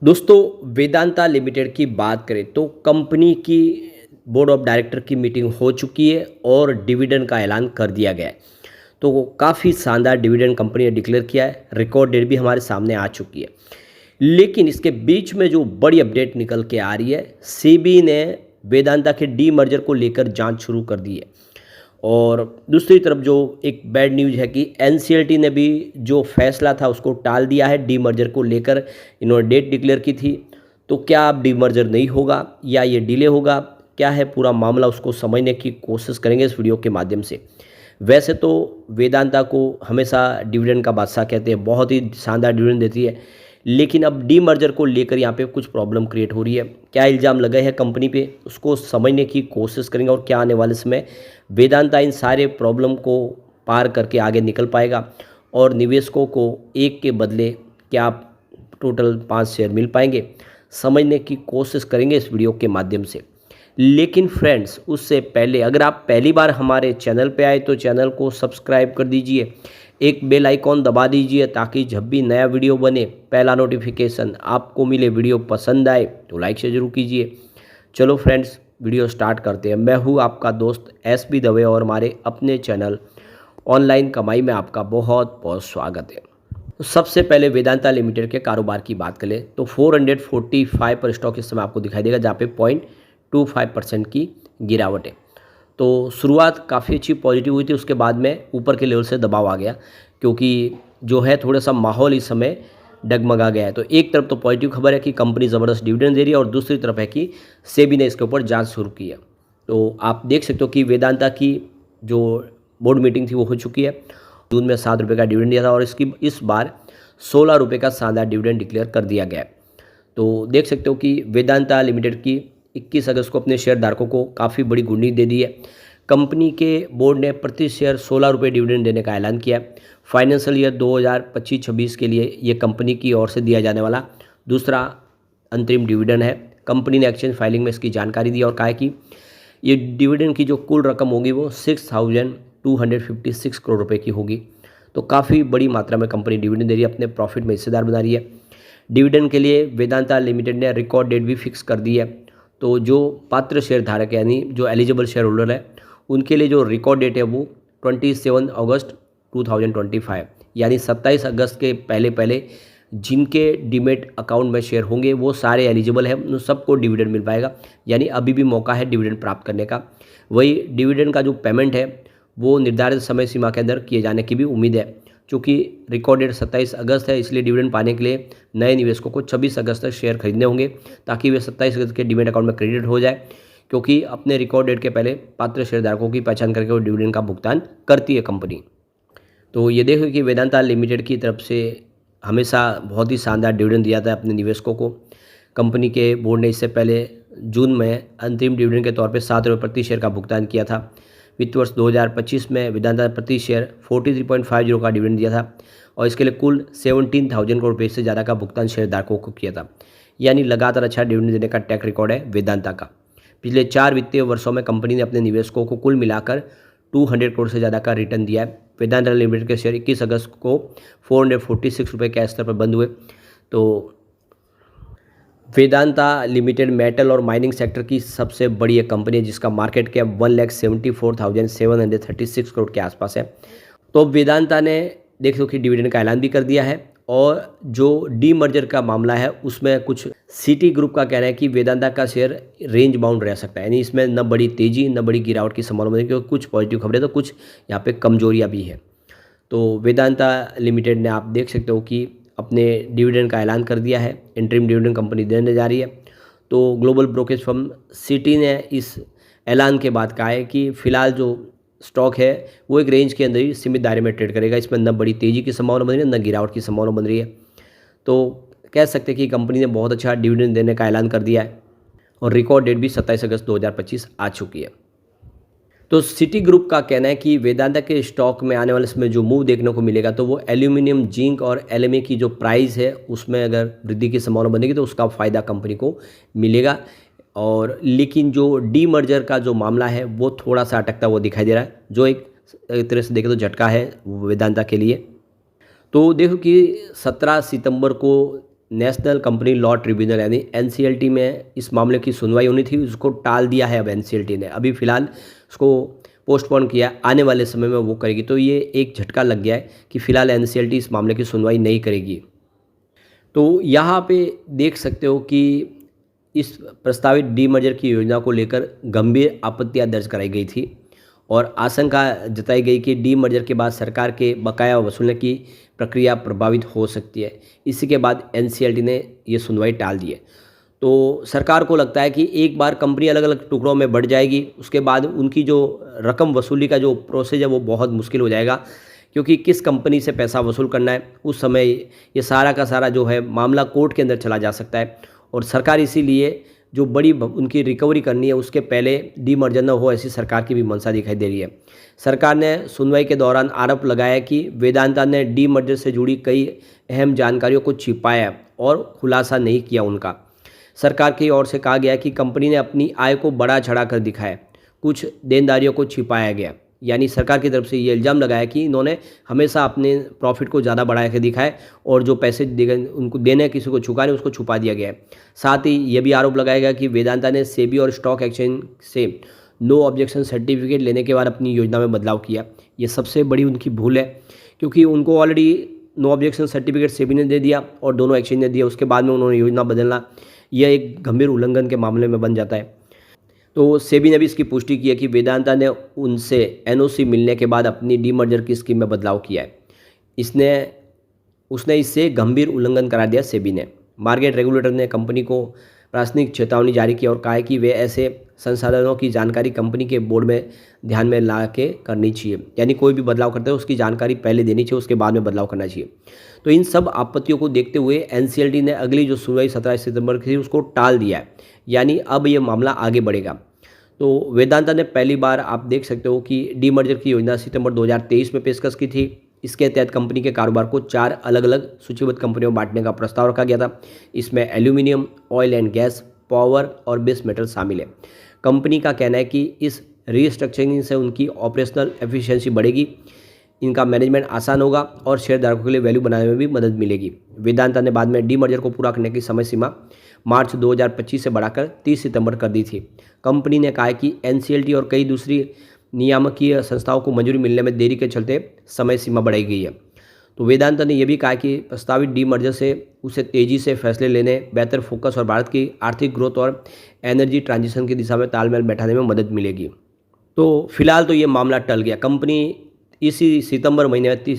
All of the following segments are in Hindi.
दोस्तों, वेदांता लिमिटेड की बात करें तो कंपनी की बोर्ड ऑफ डायरेक्टर की मीटिंग हो चुकी है और डिविडेंड का ऐलान कर दिया गया है। तो काफ़ी शानदार डिविडेंड कंपनी ने डिक्लेयर किया है। रिकॉर्ड डेट भी हमारे सामने आ चुकी है। लेकिन इसके बीच में जो बड़ी अपडेट निकल के आ रही है, सेबी ने वेदांता के डीमर्जर को लेकर जांच शुरू कर दी है। और दूसरी तरफ जो एक बैड न्यूज़ है कि एनसीएलटी ने भी जो फैसला था उसको टाल दिया है। डीमर्जर को लेकर इन्होंने डेट डिक्लेयर की थी। तो क्या अब डीमर्जर नहीं होगा या ये डिले होगा, क्या है पूरा मामला, उसको समझने की कोशिश करेंगे इस वीडियो के माध्यम से। वैसे तो वेदांता को हमेशा डिविडेंड का बादशाह कहते हैं, बहुत ही शानदार डिविडेंड देती है। लेकिन अब डीमर्जर को लेकर यहाँ पे कुछ प्रॉब्लम क्रिएट हो रही है। क्या इल्ज़ाम लगे हैं कंपनी पे, उसको समझने की कोशिश करेंगे और क्या आने वाले समय वेदांता इन सारे प्रॉब्लम को पार करके आगे निकल पाएगा और निवेशकों को एक के बदले क्या टोटल 5 शेयर मिल पाएंगे, समझने की कोशिश करेंगे इस वीडियो के माध्यम से। लेकिन फ्रेंड्स, उससे पहले अगर आप पहली बार हमारे चैनल पे आए तो चैनल को सब्सक्राइब कर दीजिए, एक बेल आइकॉन दबा दीजिए ताकि जब भी नया वीडियो बने पहला नोटिफिकेशन आपको मिले। वीडियो पसंद आए तो लाइक से जरूर कीजिए। चलो फ्रेंड्स, वीडियो स्टार्ट करते हैं। मैं हूँ आपका दोस्त एसबी दवे और हमारे अपने चैनल ऑनलाइन कमाई में आपका बहुत बहुत स्वागत है। तो सबसे पहले वेदांता लिमिटेड के कारोबार की बात करें तो 445 पर स्टॉक इस समय आपको दिखाई देगा, जहाँ पे 0.25% की गिरावट है। तो शुरुआत काफ़ी अच्छी पॉजिटिव हुई थी, उसके बाद में ऊपर के लेवल से दबाव आ गया क्योंकि जो है थोड़ा सा माहौल इस समय डगमगा गया है। तो एक तरफ तो पॉजिटिव खबर है कि कंपनी ज़बरदस्त डिविडेंड दे रही है और दूसरी तरफ है कि सेबी ने इसके ऊपर जांच शुरू की है। तो आप देख सकते हो कि वेदांता की जो बोर्ड मीटिंग थी वो हो चुकी है। जून में 7 रुपये का डिविडेंड दिया था और इस बार 16 रुपये का शानदार डिविडेंड डिक्लेयर कर दिया गया है। तो देख सकते हो कि वेदांता लिमिटेड की 21 अगस्त को अपने शेयर धारकों को काफ़ी बड़ी गुंडी दे दी है। कंपनी के बोर्ड ने प्रति शेयर 16 रुपये डिविडेंड देने का ऐलान किया है। फाइनेंशियल ईयर 2025-26 के लिए ये कंपनी की ओर से दिया जाने वाला दूसरा अंतरिम डिविडेंड है। कंपनी ने एक्सचेंज फाइलिंग में इसकी जानकारी दी और कहा है कि ये डिविडेंड की जो कुल रकम होगी वो 6,256 करोड़ रुपये की होगी। तो काफ़ी बड़ी मात्रा में कंपनी डिविडेंड दे रही है, अपने प्रॉफिट में हिस्सेदार बना रही है। डिविडेंड के लिए वेदांता लिमिटेड ने रिकॉर्ड डेट भी फिक्स कर दी है। तो जो पात्र शेयर धारक यानी जो एलिजिबल शेयर होल्डर है उनके लिए जो रिकॉर्ड डेट है वो 27 अगस्त 2025 यानी 27 अगस्त के पहले पहले जिनके डीमेट अकाउंट में शेयर होंगे वो सारे एलिजिबल हैं, उन सबको डिविडेंड मिल पाएगा। यानी अभी भी मौका है डिविडेंड प्राप्त करने का। वही डिविडेंड का जो पेमेंट है वो निर्धारित समय सीमा के अंदर किए जाने की भी उम्मीद है। चूँकि रिकॉर्ड डेट 27 अगस्त है, इसलिए डिविडेंड पाने के लिए नए निवेशकों को 26 अगस्त तक शेयर खरीदने होंगे ताकि वे 27 अगस्त के डीमेट अकाउंट में क्रेडिट हो जाए, क्योंकि अपने रिकॉर्ड डेट के पहले पात्र शेयरधारकों की पहचान करके वो डिविडेंड का भुगतान करती है कंपनी। तो ये देखो कि वेदांता लिमिटेड की तरफ से हमेशा बहुत ही शानदार डिविडेंड दिया था अपने निवेशकों को। कंपनी के बोर्ड ने इससे पहले जून में अंतिम डिविडेंड के तौर पर 7 रुपये प्रति शेयर का भुगतान किया था। वित्त वर्ष 2025 में वेदांता प्रति शेयर 43.50 का डिविडेंड दिया था और इसके लिए कुल 17,000 करोड़ रुपये से ज़्यादा का भुगतान शेयरधारकों को किया था। यानी लगातार अच्छा डिविडेंड देने का ट्रैक रिकॉर्ड है वेदांता का। पिछले 4 वित्तीय वर्षों में कंपनी ने अपने निवेशकों को कुल मिलाकर 200 करोड़ से ज़्यादा का रिटर्न दिया है। वेदांता लिमिटेड के शेयर 21 अगस्त को 446 रुपये के स्तर पर बंद हुए। तो वेदांता लिमिटेड मेटल और माइनिंग सेक्टर की सबसे बड़ी एक कंपनी है जिसका मार्केट कैप 1,74,736 करोड़ के आसपास है। तो वेदांता ने देख लो कि डिविडेंड का ऐलान भी कर दिया है और जो डीमर्जर का मामला है उसमें कुछ सिटी ग्रुप का कहना है कि वेदांता का शेयर रेंज बाउंड रह सकता है, यानी इसमें न बड़ी तेज़ी न बड़ी गिरावट की संभावना है, क्योंकि कुछ पॉजिटिव खबरें तो कुछ यहाँ पे कमजोरियाँ भी है। तो वेदांता लिमिटेड ने आप देख सकते हो कि अपने डिविडेंड का ऐलान कर दिया है। इंटरिम डिविडेंड कंपनी देने जा रही है। तो ग्लोबल ब्रोकेज फर्म सिटी ने इस ऐलान के बाद कहा है कि फ़िलहाल जो स्टॉक है वो एक रेंज के अंदर ही सीमित दायरे में ट्रेड करेगा, इसमें न बड़ी तेज़ी की संभावना बन रही है न गिरावट की संभावना बन रही है। तो कह सकते हैं कि कंपनी ने बहुत अच्छा डिविडेंड देने का ऐलान कर दिया है और रिकॉर्ड डेट भी 27 अगस्त 2025 आ चुकी है। तो सिटी ग्रुप का कहना है कि वेदांता के स्टॉक में आने वाले समय जो मूव देखने को मिलेगा तो वो एल्यूमिनियम, जिंक और एलएमए की जो प्राइस है उसमें अगर वृद्धि की संभावना बनेगी तो उसका फ़ायदा कंपनी को मिलेगा। और लेकिन जो डीमर्जर का जो मामला है वो थोड़ा सा अटकता हुआ दिखाई दे रहा है, जो एक तरह से देखें तो झटका है वेदांता के लिए। तो देखो कि 17 सितंबर को नेशनल कंपनी लॉ ट्रिब्यूनल यानी एनसीएलटी में इस मामले की सुनवाई होनी थी, उसको टाल दिया है अब एनसीएलटी ने। अभी फ़िलहाल उसको पोस्टपोन किया, आने वाले समय में वो करेगी। तो ये एक झटका लग गया है कि फ़िलहाल एनसीएलटी इस मामले की सुनवाई नहीं करेगी। तो यहाँ पे देख सकते हो कि इस प्रस्तावित डीमर्जर की योजना को लेकर गंभीर आपत्तियां दर्ज कराई गई थी और आशंका जताई गई कि डीमर्जर के बाद सरकार के बकाया वसूलने की प्रक्रिया प्रभावित हो सकती है। इसी के बाद एनसीएलटी ने ये सुनवाई टाल दी है। तो सरकार को लगता है कि एक बार कंपनी अलग अलग टुकड़ों में बढ़ जाएगी, उसके बाद उनकी जो रकम वसूली का जो प्रोसेस है वो बहुत मुश्किल हो जाएगा, क्योंकि किस कंपनी से पैसा वसूल करना है उस समय ये सारा का सारा जो है मामला कोर्ट के अंदर चला जा सकता है। और सरकार इसीलिए जो बड़ी उनकी रिकवरी करनी है उसके पहले डीमर्जर न हो, ऐसी सरकार की भी मंशा दिखाई दे रही है। सरकार ने सुनवाई के दौरान आरोप लगाया कि वेदांता ने डीमर्जर से जुड़ी कई अहम जानकारियों को छिपाया और खुलासा नहीं किया उनका। सरकार की ओर से कहा गया कि कंपनी ने अपनी आय को बढ़ा चढ़ा कर दिखाया, कुछ देनदारियों को छिपाया गया। यानी सरकार की तरफ से ये इल्ज़ाम लगाया कि इन्होंने हमेशा अपने प्रॉफिट को ज़्यादा बढ़ा के दिखाए और जो पैसे उनको देने किसी को चुकाने उसको छुपा दिया गया है। साथ ही ये भी आरोप लगाया गया कि वेदांता ने सेबी और स्टॉक एक्सचेंज से नो ऑब्जेक्शन सर्टिफिकेट लेने के बाद अपनी योजना में बदलाव किया। ये सबसे बड़ी उनकी भूल है, क्योंकि उनको already know objection certificate SEBI ने दे दिया और दोनों एक्सचेंज ने दिया, उसके बाद में उन्होंने योजना बदलना, यह एक गंभीर उल्लंघन के मामले में बन जाता है। तो सेबी ने भी इसकी पुष्टि की है कि वेदांता ने उनसे एनओसी मिलने के बाद अपनी डीमर्जर की स्कीम में बदलाव किया है। उसने इससे गंभीर उल्लंघन करार दिया सेबी ने। मार्केट रेगुलेटर ने कंपनी को प्रासंगिक चेतावनी जारी की और कहा है कि वे ऐसे संसाधनों की जानकारी कंपनी के बोर्ड में ध्यान में ला के करनी चाहिए। यानी कोई भी बदलाव करते हैं उसकी जानकारी पहले देनी चाहिए, उसके बाद में बदलाव करना चाहिए। तो इन सब आपत्तियों को देखते हुए एनसीएलटी ने अगली जो सुनवाई 17 सितंबर की थी उसको टाल दिया है। यानी अब ये मामला आगे बढ़ेगा। तो वेदांता ने पहली बार आप देख सकते हो कि डीमर्जर की योजना सितंबर 2023 में पेशकश की थी। इसके तहत कंपनी के कारोबार को 4 अलग अलग सूचीबद्ध कंपनियों में बांटने का प्रस्ताव रखा गया था। इसमें aluminium, oil and gas, power और बेस मेटल शामिल है। कंपनी का कहना है कि इस रीस्ट्रक्चरिंग से उनकी ऑपरेशनल एफिशिएंसी बढ़ेगी, इनका मैनेजमेंट आसान होगा और शेयरधारकों के लिए वैल्यू बनाने में भी मदद मिलेगी। वेदांता ने बाद में डीमर्जर को पूरा करने की समय सीमा मार्च 2025 से बढ़ाकर 30 सितंबर कर दी थी। कंपनी ने कहा है कि एनसीएलटी और कई दूसरी नियामकीय संस्थाओं को मंजूरी मिलने में देरी के चलते समय सीमा बढ़ाई गई है। तो वेदांता ने यह भी कहा कि प्रस्तावित डीमर्जर से उसे तेज़ी से फैसले लेने, बेहतर फोकस और भारत की आर्थिक ग्रोथ और एनर्जी ट्रांजिशन की दिशा में तालमेल बैठाने में मदद मिलेगी। तो फिलहाल तो ये मामला टल गया। कंपनी इसी 30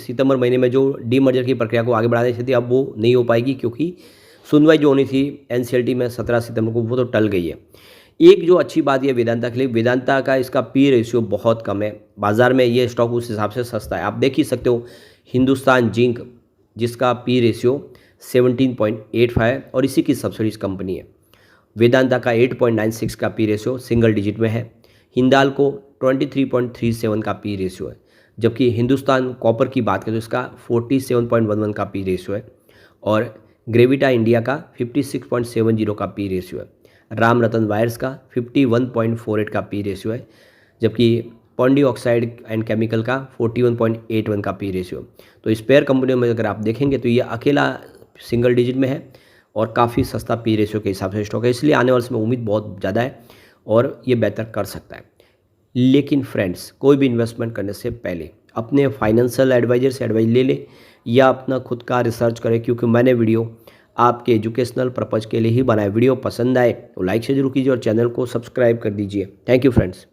सितंबर महीने में जो डीमर्जर की प्रक्रिया को आगे बढ़ानी चाहिए थी, अब वो नहीं हो पाएगी, क्योंकि सुनवाई जो होनी थी एनसीएलटी में 17 सितंबर को, वो तो टल गई है। एक जो अच्छी बात ये वेदांता के लिए, वेदांता का इसका पी रेशियो बहुत कम है। बाज़ार में ये स्टॉक उस हिसाब से सस्ता है। आप देख ही सकते हो हिंदुस्तान जिंक, जिसका पी रेशियो 17.85 है और इसी की सब्सिडीज कंपनी है। वेदांता का 8.96 का पी रेशियो सिंगल डिजिट में है। हिंदाल्को 23.37 का पी रेशियो है, जबकि हिंदुस्तान कॉपर की बात करें तो इसका 47.11 का पी रेशियो है और ग्रेविटा इंडिया का 56.70 का पी रेशियो है। राम रतन वायर्स का 51.48 का पी रेशियो है, जबकि पॉन्डी ऑक्साइड एंड केमिकल का 41.81 का पी रेशियो। तो स्पेयर कंपनियों में अगर आप देखेंगे तो ये अकेला सिंगल डिजिट में है और काफ़ी सस्ता पी रेशियो के हिसाब से स्टॉक है, इसलिए आने वाले समय उम्मीद बहुत ज़्यादा है और ये बेहतर कर सकता है। लेकिन फ्रेंड्स, कोई भी इन्वेस्टमेंट करने से पहले अपने फाइनेंशियल एडवाइजर से एडवाइस ले लें या अपना खुद का रिसर्च करें, क्योंकि मैंने वीडियो आपके एजुकेशनल पर्पज़ के लिए ही बनाया। वीडियो पसंद आए तो लाइक से जरूर कीजिए और चैनल को सब्सक्राइब कर दीजिए। Thank you friends.